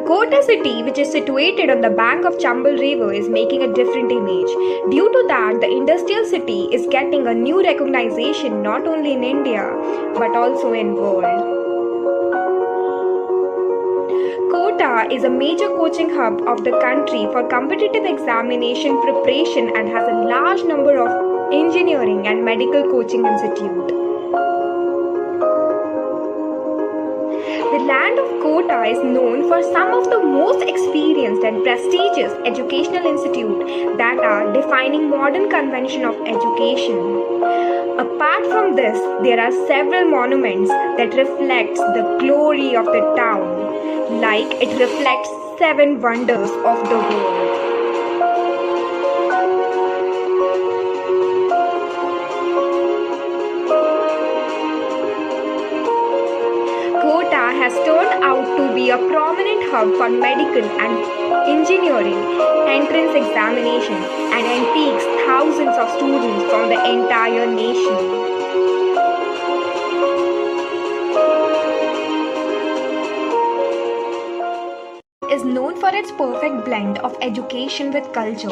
Kota city, which is situated on the bank of Chambal River, is making a different image. Due to that, the industrial city is getting a new recognition not only in India but also in world. Kota is a major coaching hub of the country for competitive examination preparation and has a large number of engineering and medical coaching institutes. The land of Kota is known for some of the most experienced and prestigious educational institutes that are defining modern convention of education. Apart from this, there are several monuments that reflects the glory of the town, like it reflects 7 wonders of the world. Kota has turned out to be a prominent hub for medical and engineering entrance examination and takes thousands of students from the entire nation. Is known for its perfect blend of education with culture.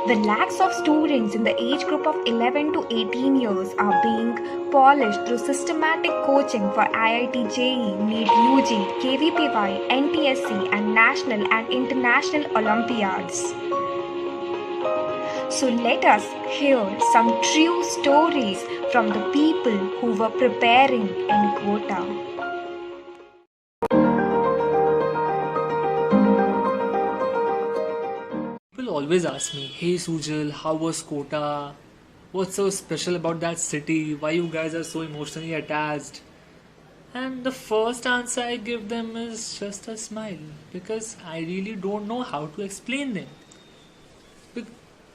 The lakhs of students in the age group of 11 to 18 years are being polished through systematic coaching for IIT JEE, NEET UG, KVPY, NTSC and national and international Olympiads. So let us hear some true stories from the people who were preparing in Kota. People always ask me, hey Sujal, how was Kota? What's so special about that city? Why you guys are so emotionally attached? And the first answer I give them is just a smile because I really don't know how to explain them.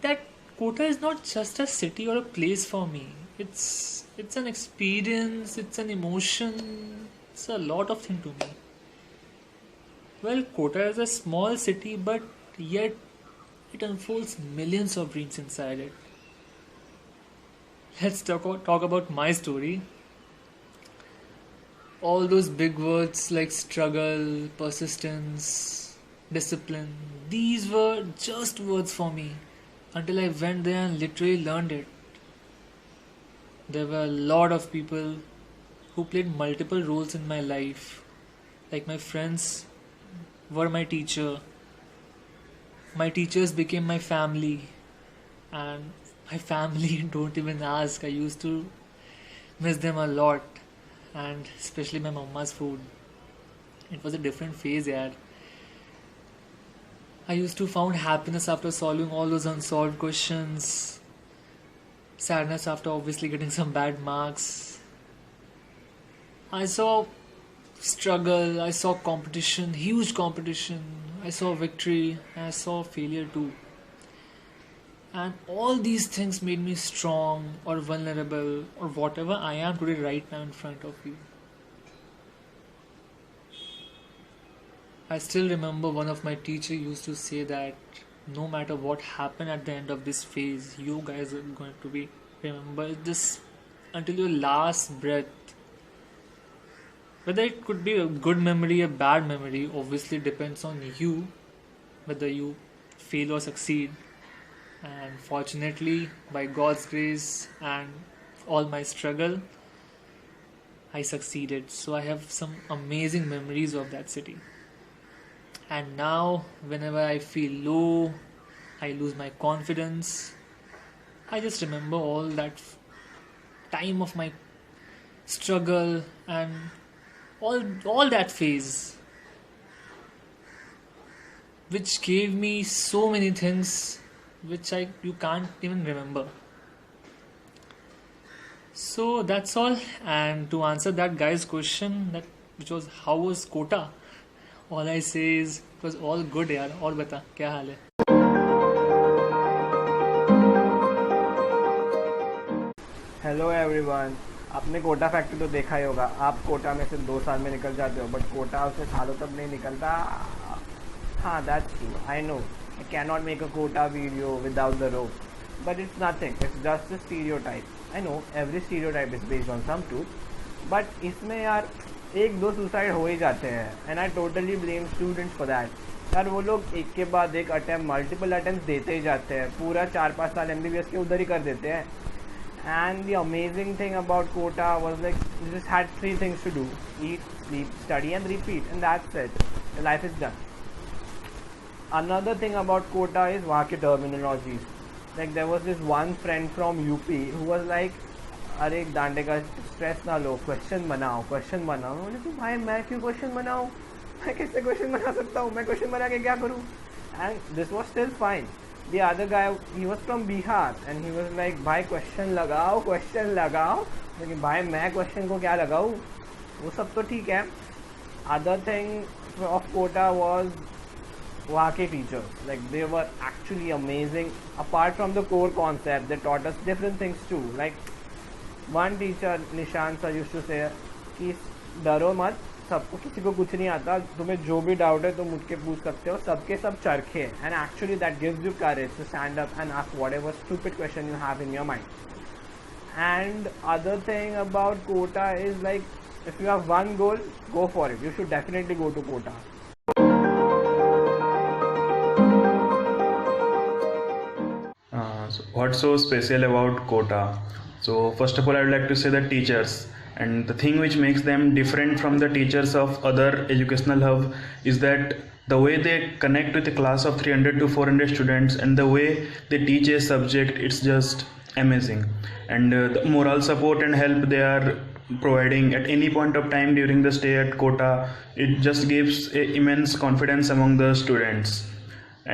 That Kota is not just a city or a place for me. It's an experience, it's an emotion, it's a lot of things to me. Well, Kota is a small city, but yet it unfolds millions of dreams inside it. Let's talk about my story. All those big words like struggle, persistence, discipline, these were just words for me until I went there and literally learned it. There were a lot of people who played multiple roles in my life. Like my friends were my teacher. My teachers became my family. And my family, don't even ask. I used to miss them a lot. And especially my mama's food. It was a different phase, yeah. I used to find happiness after solving all those unsolved questions. Sadness after obviously getting some bad marks. I saw struggle, I saw competition, huge competition. I saw victory, and I saw failure too. And all these things made me strong or vulnerable or whatever I am today right now in front of you. I still remember one of my teachers used to say that no matter what happened at the end of this phase, you guys are going to be remember this until your last breath. Whether it could be a good memory, a bad memory, obviously depends on you, whether you fail or succeed. And fortunately, by God's grace and all my struggle, I succeeded. So I have some amazing memories of that city. And now, whenever I feel low, I lose my confidence, I just remember all that time of my struggle and all that phase, which gave me so many things which you can't even remember. So that's all. And to answer that guy's question, which was how was Kota, all I say is it was all good यार. और बता क्या हाल है? Hello everyone, आपने Kota factory तो देखा ही होगा. आप कोटा में से 2 साल में निकल जाते हो, बट कोटा उससे सालों तक नहीं निकलता. हाँ, that's true. I know I can not make a Kota video without the rope, but it's nothing. It's just a stereotype. I know every stereotype is based on some truth, but इसमें यार एक दो सुसाइड हो ही जाते हैं, and I totally blame students for that. यार वो लोग एक के बाद एक अटैम्प्ट, मल्टीपल अटैम्प्ट देते ही जाते हैं, पूरा 4-5 साल MBBS के उधर ही कर देते हैं। And the amazing thing about Kota was like you just had 3 things to do: eat, sleep, study and repeat, and that's it, life is done. Another thing about Kota is वहाँ की terminologies. Like there was this one friend from UP who was like, अरे एक डांडे का stress ना लो, question बनाओ, question बनाओ। बोले कि भाई मैं क्यों क्वेश्चन बनाऊँ, मैं कैसे क्वेश्चन बना सकता हूँ, मैं क्वेश्चन बना के क्या करूँ? And this was still fine. The other guy he was from Bihar and he was like, भाई क्वेश्चन लगाओ, क्वेश्चन लगाओ। लेकिन भाई मैं क्वेश्चन को क्या लगाऊँ, वो सब तो ठीक है। Other thing of Kota was वहाँ के teachers, like they were actually amazing. Apart from the core concept they taught us different things too. Like one teacher Nishant sir used to say कि डरो मत, सबको, किसी को कुछ नहीं आता, तुम्हें जो भी डाउट है तुम मुझके पूछ सकते हो, सबके सब चरखे। And actually that gives you courage to stand up and ask whatever stupid question you have in your mind. And other thing about Kota is like if you have one goal, go for it. You should definitely go to Kota. So what's so special about Kota? So first of all, I would like to say the teachers, and the thing which makes them different from the teachers of other educational hub is that the way they connect with a class of 300 to 400 students and the way they teach a subject, it's just amazing. And the moral support and help they are providing at any point of time during the stay at Kota, it just gives a immense confidence among the students.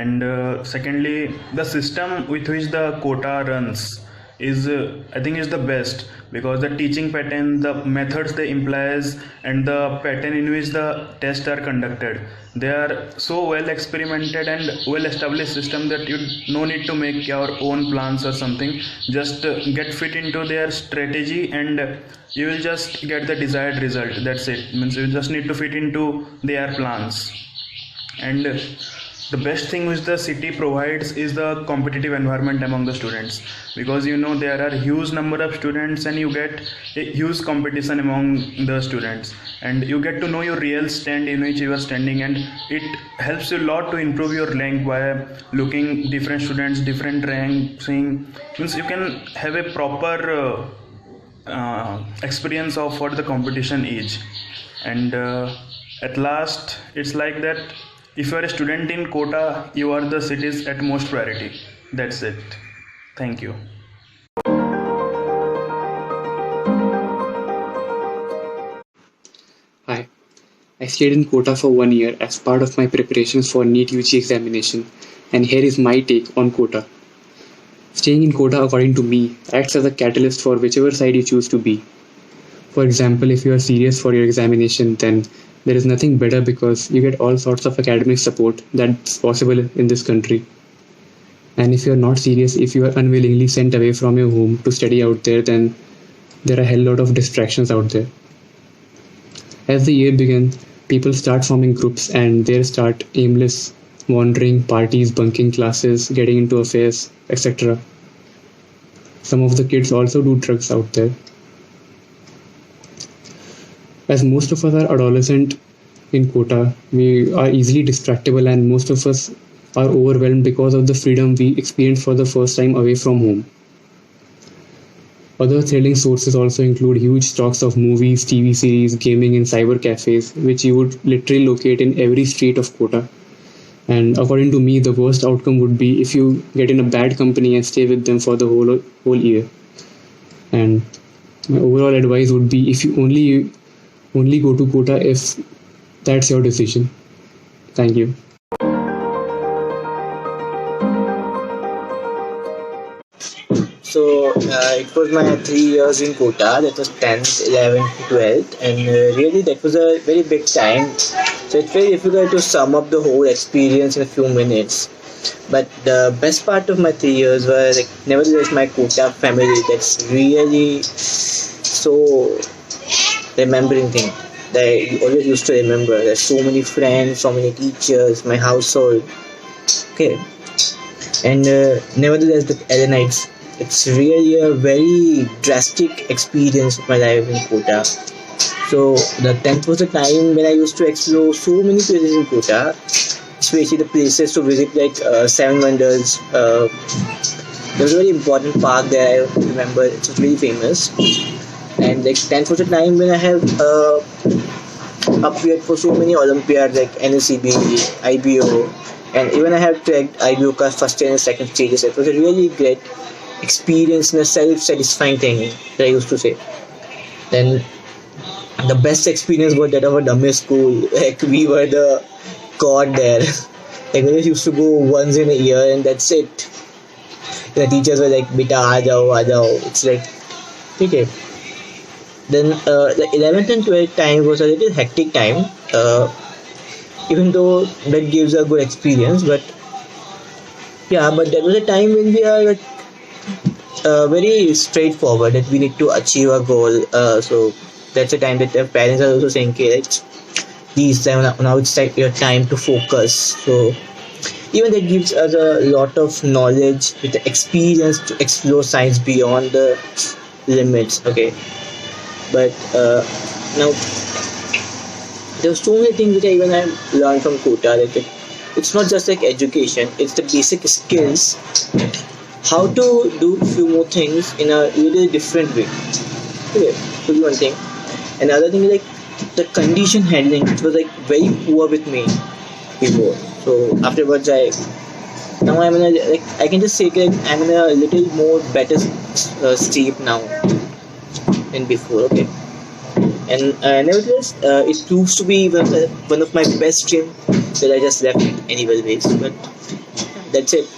And secondly, the system with which the Kota runs is I think is the best, because the teaching pattern, the methods they implies, and the pattern in which the tests are conducted, they are so well experimented and well established system that you no need to make your own plans or something. Just get fit into their strategy and you will just get the desired result. That's it. Means you just need to fit into their plans. And the best thing which the city provides is the competitive environment among the students, because you know there are huge number of students and you get a huge competition among the students, and you get to know your real stand in which you are standing, and it helps you a lot to improve your rank by looking different students, different rank, seeing, means you can have a proper experience of what the competition is. And at last it's like that if you are a student in Kota, you are the city's utmost priority. That's it. Thank you. Hi, I stayed in Kota for 1 year as part of my preparations for NEET UG examination, and here is my take on Kota. Staying in Kota, according to me, acts as a catalyst for whichever side you choose to be. For example, if you are serious for your examination, then there is nothing better, because you get all sorts of academic support that's possible in this country. And if you are not serious, if you are unwillingly sent away from your home to study out there, then there are a hell lot of distractions out there. As the year begins, people start forming groups and they start aimless wandering, parties, bunking classes, getting into affairs, etc. Some of the kids also do drugs out there. As most of us are adolescent in Kota, we are easily distractible, and most of us are overwhelmed because of the freedom we experience for the first time away from home. Other thrilling sources also include huge stocks of movies, TV series, gaming and cyber cafes, which you would literally locate in every street of Kota. And according to me, the worst outcome would be if you get in a bad company and stay with them for the whole year. And my overall advice would be, if you only go to Kota if that's your decision. Thank you. So it was my 3 years in Kota. That was 10th, 11th, 12th, and really that was a very big time. So it's very difficult to sum up the whole experience in a few minutes. But the best part of my 3 years was, like, nevertheless, my Kota family. That's really so remembering thing that I always used to remember. There's so many friends, so many teachers, my household. Okay, and nevertheless, the Ellenites. It's really a very drastic experience of my life in Kota. So the 10th was the time when I used to explore so many places in Kota, especially the places to visit like Seven Wonders. There was a very important park there. I remember it was very famous. And like 10th was the time when I have appeared for so many Olympiads like NSCB, IBO, and even I have trekked IBO ka first and second stages. It was a really great experience and a self-satisfying thing that I used to say. Then the best experience was that of a dummy school. Like we were the god there. Like we used to go once in a year and that's it. The teachers were like, "Beta, aa jao." It's like, okay. Then the 11th and 12th time was a little hectic time. Even though that gives a good experience, but yeah, but that was a time when we are like, very straightforward that we need to achieve a goal. So that's a time that the parents are also saying, okay, right, these time now it's like your time to focus. So even that gives us a lot of knowledge with the experience to explore science beyond the limits. Okay, but now there are so many things which I learned from Kota. Like it's not just like education; it's the basic skills, how to do few more things in a really different way. Okay, so one thing. Another thing is like the condition handling, which was like very poor with me before. So afterwards, now I'm in a, like I can just say like I'm in a little more better state now than before. Okay, and nevertheless, it proves to be one of my best dreams that I just left it anyways. But that's it.